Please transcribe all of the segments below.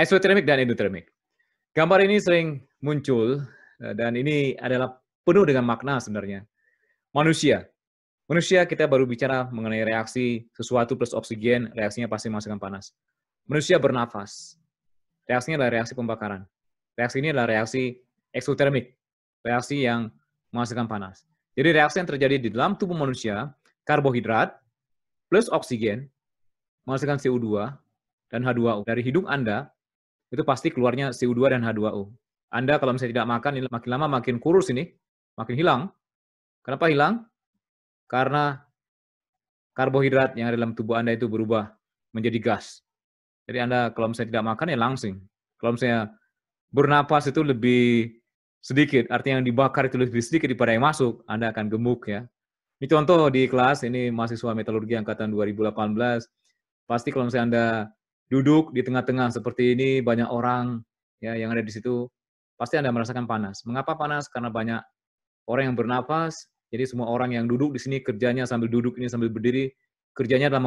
Eksotermik dan endotermik. Gambar ini sering muncul dan ini adalah penuh dengan makna sebenarnya. Manusia. Manusia kita baru bicara mengenai reaksi sesuatu plus oksigen, reaksinya pasti menghasilkan panas. Manusia bernafas. Reaksinya adalah reaksi pembakaran. Reaksi ini adalah reaksi eksotermik, reaksi yang menghasilkan panas. Jadi reaksi yang terjadi di dalam tubuh manusia, karbohidrat plus oksigen menghasilkan CO2 dan H2O. Dari hidung Anda, itu pasti keluarnya CO2 dan H2O. Anda kalau misalnya tidak makan, ini makin lama makin kurus ini, makin hilang. Kenapa hilang? Karena karbohidrat yang ada dalam tubuh Anda itu berubah menjadi gas. Jadi Anda kalau misalnya tidak makan, ya langsing. Kalau misalnya bernapas itu lebih sedikit, artinya yang dibakar itu lebih sedikit daripada yang masuk, Anda akan gemuk ya. Ini contoh di kelas, ini mahasiswa metalurgi angkatan 2018, pasti kalau misalnya Anda duduk di tengah-tengah seperti ini, banyak orang ya yang ada di situ, pasti Anda merasakan panas. Mengapa panas? Karena banyak orang yang bernapas, jadi semua orang yang duduk di sini kerjanya sambil duduk ini sambil berdiri, kerjanya adalah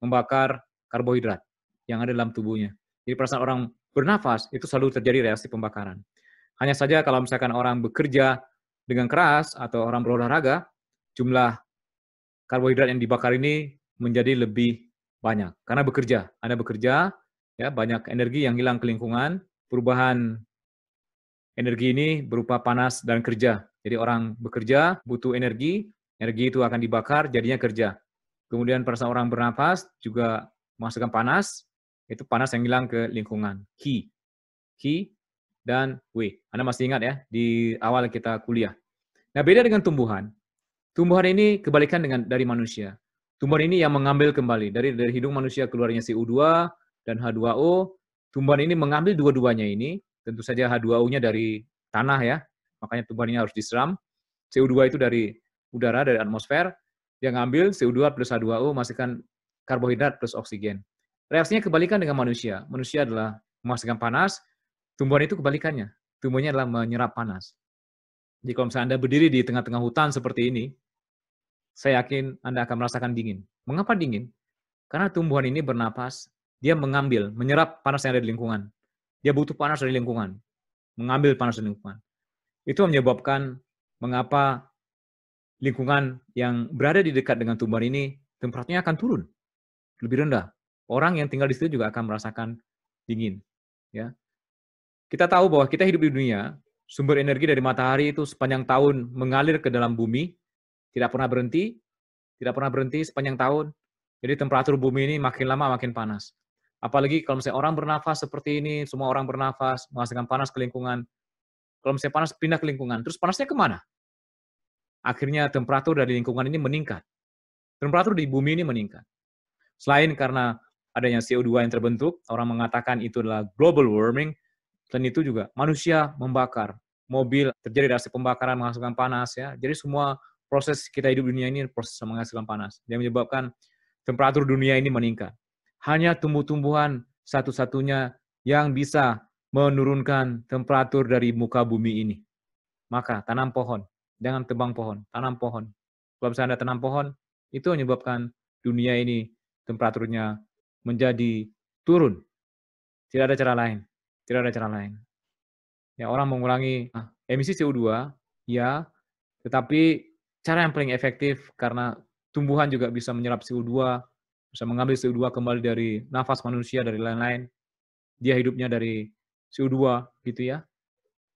membakar karbohidrat yang ada dalam tubuhnya. Jadi perasaan orang bernafas itu selalu terjadi reaksi pembakaran. Hanya saja kalau misalkan orang bekerja dengan keras atau orang berolahraga, jumlah karbohidrat yang dibakar ini menjadi lebih banyak. Karena Anda bekerja, ya banyak energi yang hilang ke lingkungan, perubahan energi ini berupa panas dan kerja. Jadi orang bekerja butuh energi, energi itu akan dibakar, jadinya kerja. Kemudian pada saat orang bernafas juga menghasilkan panas, itu panas yang hilang ke lingkungan. Ki dan W. Anda masih ingat ya, di awal kita kuliah. Nah, beda dengan tumbuhan. Tumbuhan ini kebalikan dengan dari manusia. Tumbuhan ini yang mengambil kembali. Dari hidung manusia keluarnya CO2 dan H2O. Tumbuhan ini mengambil dua-duanya ini. Tentu saja H2O-nya dari tanah ya. Makanya tumbuhan ini harus disiram. CO2 itu dari udara, dari atmosfer. Dia ngambil CO2 plus H2O, masukkan karbohidrat plus oksigen. Reaksinya kebalikan dengan manusia. Manusia adalah menghasilkan panas. Tumbuhan itu kebalikannya. Tumbuhannya adalah menyerap panas. Jadi kalau misalnya Anda berdiri di tengah-tengah hutan seperti ini, saya yakin Anda akan merasakan dingin. Mengapa dingin? Karena tumbuhan ini bernapas, dia mengambil, menyerap panas yang ada di lingkungan. Dia butuh panas dari lingkungan, mengambil panas dari lingkungan. Itu menyebabkan mengapa lingkungan yang berada di dekat dengan tumbuhan ini, temperaturnya akan turun, lebih rendah. Orang yang tinggal di situ juga akan merasakan dingin. Ya. Kita tahu bahwa kita hidup di dunia, sumber energi dari matahari itu sepanjang tahun mengalir ke dalam bumi, tidak pernah berhenti sepanjang tahun. Jadi temperatur bumi ini makin lama makin panas. Apalagi kalau misalnya orang bernafas seperti ini, semua orang bernafas, menghasilkan panas ke lingkungan. Kalau misalnya panas pindah ke lingkungan, terus panasnya kemana? Akhirnya temperatur dari lingkungan ini meningkat. Temperatur di bumi ini meningkat. Selain karena adanya CO2 yang terbentuk, orang mengatakan itu adalah global warming, dan itu juga manusia membakar. Mobil terjadi reaksi pembakaran menghasilkan panas ya. Jadi semua proses kita hidup di dunia ini proses menghasilkan panas. Yang menyebabkan temperatur dunia ini meningkat. Hanya tumbuh-tumbuhan satu-satunya yang bisa menurunkan temperatur dari muka bumi ini. Maka tanam pohon. Jangan tebang pohon, tanam pohon. Kalau misalnya Anda tanam pohon, itu menyebabkan dunia ini temperaturnya menjadi turun. Tidak ada cara lain. Tidak ada cara lain. Ya, orang mengurangi emisi CO2, ya, tetapi cara yang paling efektif karena tumbuhan juga bisa menyerap CO2, bisa mengambil CO2 kembali dari nafas manusia, dari lain-lain. Dia hidupnya dari CO2, gitu ya.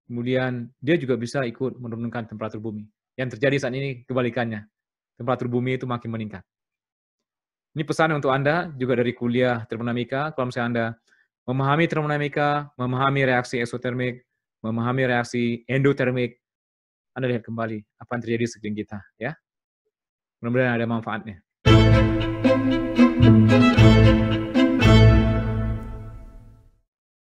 Kemudian dia juga bisa ikut menurunkan temperatur bumi. Yang terjadi saat ini kebalikannya. Temperatur bumi itu makin meningkat. Ini pesan untuk Anda, juga dari kuliah termodinamika. Kalau misalnya Anda memahami termodinamika, memahami reaksi eksotermik, memahami reaksi endotermik, Anda lihat kembali apa yang terjadi di sekeliling kita. Ya. Mudah-mudahan ada manfaatnya.